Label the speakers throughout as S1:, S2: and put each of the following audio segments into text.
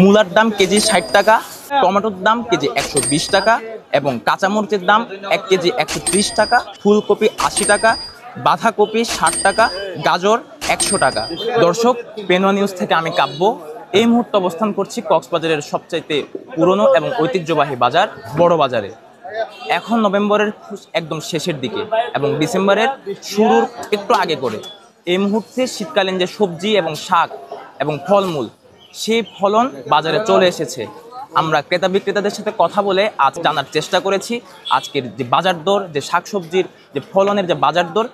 S1: মূলার দাম কেজি ৬০ টাকা, টমেটোর দাম কেজি ১২০ টাকা এবং কাঁচামরিচের দাম ১ কেজি ১৩০ টাকা, ফুলকপি ৮০ টাকা, বাঁধাকপি ৬০ টাকা, গাজর ১০০ টাকা। দর্শক, পেনুয়া নিউজ থেকে আমি কাব্য। এই মুহূর্তে অবস্থান করছি কক্সবাজারের সবচাইতে পুরনো এবং ঐতিহ্যবাহী বাজার বড় বাজারে। এখন নভেম্বরের একদম শেষের দিকে এবং ডিসেম্বরের শুরুর একটু আগে করে এই মুহূর্তে শীতকালীন যে সবজি এবং শাক এবং ফলমূল, সেই ফলন বাজারে চলে এসেছে। আমরা ক্রেতা বিক্রেতাদের সাথে কথা বলে আজ জানার চেষ্টা করেছি আজকের যে বাজার দর, যে শাকসবজির যে ফলনের যে বাজার দর।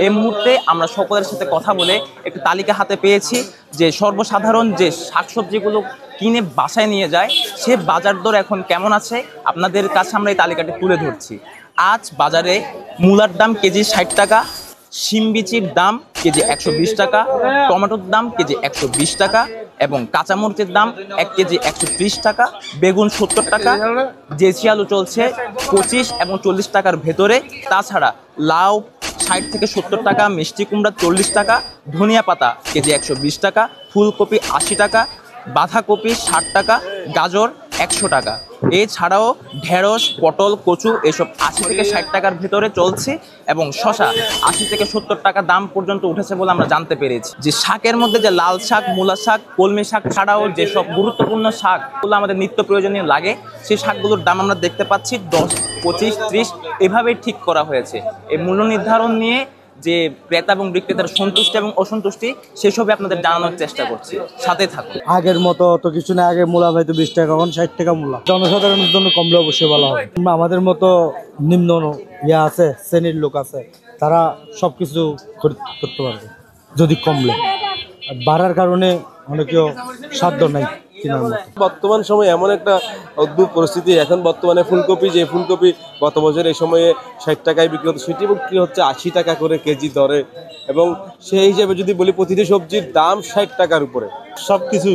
S1: এই মুহূর্তে আমরা সকলের সাথে কথা বলে একটু তালিকা হাতে পেয়েছি যে সর্বসাধারণ যে শাকসবজিগুলো কিনে বাসায় নিয়ে যায় সে বাজার দর এখন কেমন আছে, আপনাদের কাছে আমরা এই তালিকাটি তুলে ধরছি। আজ বাজারে মূলার দাম কেজি ৬০ টাকা, শিমবিচির দাম কেজি ১২০ টাকা, টমেটোর দাম কেজি ১২০ টাকা এবং কাঁচামরিচের দাম ১ কেজি ১৩০ টাকা, বেগুন ৭০ টাকা, দেশি আলু চলছে ২৫ এবং ৪০ টাকার ভেতরে। তাছাড়া লাউ ৬০ থেকে ৭০ টাকা, মিষ্টি কুমড়া ৪০ টাকা, ধনিয়া পাতা কেজি ১২০ টাকা, ফুলকপি ৮০ টাকা, বাঁধাকপি ৬০ টাকা, গাজর ১০০ টাকা। এছাড়াও ঢেঁড়স, পটল, কচু এসব ৮০ থেকে ৬০ টাকার ভেতরে চলছে এবং শসা ৮০ থেকে ৭০ টাকা দাম পর্যন্ত উঠেছে বলে আমরা জানতে পেরেছি। যে শাকের মধ্যে যে লাল শাক, মূলা শাক, কলমি শাক ছাড়াও যেসব গুরুত্বপূর্ণ শাকগুলো আমাদের নিত্য প্রয়োজনীয় লাগে সেই শাকগুলোর দাম আমরা দেখতে পাচ্ছি ১০, ২৫, ৩০ এভাবেই ঠিক করা হয়েছে। এই মূল্য নির্ধারণ নিয়ে যে ক্রেতা এবং বিক্রেতার সন্তুষ্টি এবং অসন্তুষ্টি সেসবই আপনাদের জানানোর চেষ্টা করছি, সাথে থাকুন।
S2: আগের মতো তো কিছু না, আগে মূলা হয়তো ২০ টাকা, এখন ৬০ টাকা মূলা। জনসাধারণের জন্য কমলে অবশ্যই ভালো হবে। আমাদের মতো নিম্ন আছে, শ্রেণীর লোক আছে, তারা সবকিছু করতে পারবে যদি কমলে। বাড়ার কারণে অনেকেও সাধ্য নাই।
S3: বর্তমান সময়ে এমন একটা অদ্ভুত পরিস্থিতি, এখন বর্তমানে ফুলকপি গত বছর এই সময়ে ৬০ টাকায় বিক্রি হতো, সেটি বিক্রি হচ্ছে ৮০ টাকা করে কেজি দরে। এবং সেই হিসেবে যদি বলি প্রতিটি সবজির দাম ৬০ টাকার উপরে।
S4: সবকিছু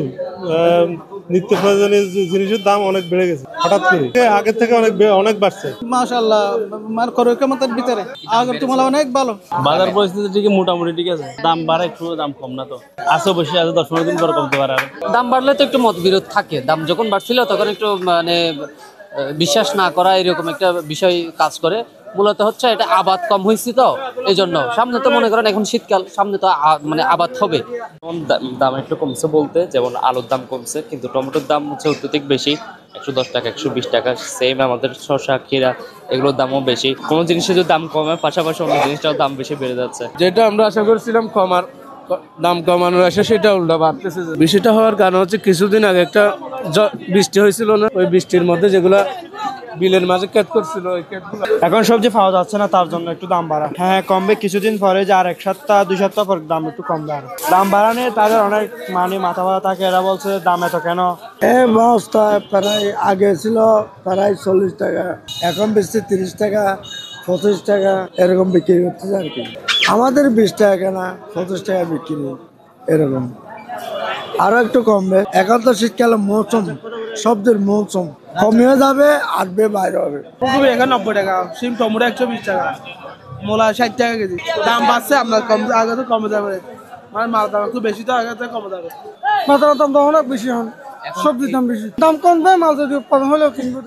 S4: নিত্য প্রয়োজনীয় জিনিসের দাম অনেক বেড়ে গেছে হঠাৎ করে, আগের থেকে অনেক বাড়ছে।
S5: মাশাআল্লাহ, মানে খরচের ভিতরে আগের তুলনায় অনেক ভালো।
S6: বাজার পরিস্থিতি ঠিক মোটামুটি ঠিক আছে, দাম বাড়ে একটু, দাম কম না তো আছে, বসে আছে ১০-১৫ দিন পরে কমতে পারে।
S7: দাম বাড়লে তো একটু মতবিরোধ থাকে, দাম যখন বাড়ছিল তখন একটু মানে বিশ্বাস না করা এরকম একটা বিষয় কাজ করে। মূলত হচ্ছে এটা আবাদ কম হয়েছে তো এই জন্য। সামনে তো মনে করেন এখন শীতকাল, সামনে তো মানে আবাদ হবে।
S6: দাম একটু কমছে বলতে, যেমন আলুর দাম কমছে, কিন্তু টমেটোর দাম হচ্ছে অত্যধিক বেশি, ১১০ টাকা, ১২০ টাকা। সেম আমাদের শসা, ক্ষীরা এগুলোর দামও বেশি। কোনো জিনিসের যদি দাম কমে, পাশাপাশি অন্য জিনিসটাও দাম বেশি বেড়ে যাচ্ছে।
S3: যেটা আমরা আশা করছিলাম দাম কমানোর আসে, সেটা উল্টা বাড়তেছে। বৃষ্টিটা হওয়ার কারণ হচ্ছে কিছুদিন আগে একটা বৃষ্টি হয়েছিল না, ওই বৃষ্টির মধ্যে যেগুলা বিলের মাঝে ক্ষেত করছিল, ওই ক্ষেতগুলো
S2: এখন সবজি পাওয়া যাচ্ছে না, তার জন্য একটু দাম বাড়া। হ্যাঁ, কমবে কিছুদিন পরে, যে আর ১ সপ্তাহ ২ সপ্তাহ পর দাম একটু কম দাঁড়ায়। দাম বাড়ানো তাদের অনেক মাথা ব্যথা থাকে, এরা বলছে দাম এত কেন।
S8: মাছটা প্রায় আগে ছিল প্রায় ৪০ টাকা, এখন বেশি ৩০ টাকা, ২৫ টাকা এরকম বিক্রি করতেছে আর কি। আমাদের ২০ টাকা কেনা, ২৫ টাকা বিক্রি এরকম। আরো একটু কমবে, এখন তো শীতকালে মৌসুম, সবজির মৌসুম কমিয়ে যাবে, আসবে বাইরে হবে।
S5: ফুলকপি এখন ৯০ টাকা, সিম টমেটো ১২০ টাকা, মূলা ৬০ টাকা কেজি। দাম বাড়ছে, আপনার কম আগে তো কমে যাবে, মানে মাল দাম একটু বেশি তো আগে থেকে কমে যাবে।
S8: মাথার দাম তো অনেক বেশি, হন সবজির দাম বেশি, দাম কমবে, মাল যদি উৎপাদন হলেও কিনবো।